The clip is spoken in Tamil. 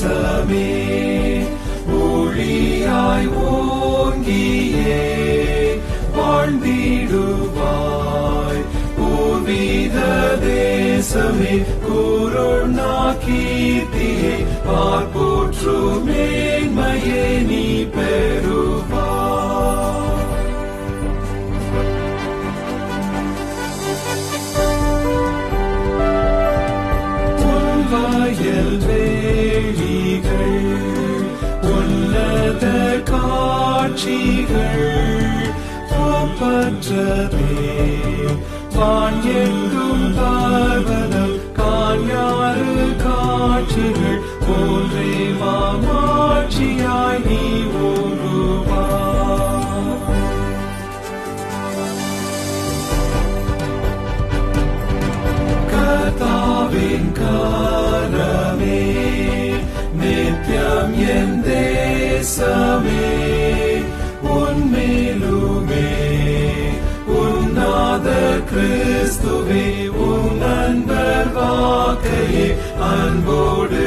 தேசமே ஒளியாய் ஓங்கியே வாழ்ந்திடுவாய். பூர்வீக தேசமே குருணா கீர்த்தியை பார்ப்போற்று மேன்மையே நீ பெறுவாய். புல்வயல் வேலிகள் உன்னத காட்சிகள் ஒப்பற்றதே வான் எங்கும் பார்வதம் காண்யாறு காட்சிகள் போன்றே மாமாட்சியாய் நீ ஓங்குவாய். கர்த்தாவின் கரமே நித்யம் என் தேசமே உன்மேலுமே உன்னாத கிறிஸ்துவே உன் அன்பர் வாக்கையே அன்போடு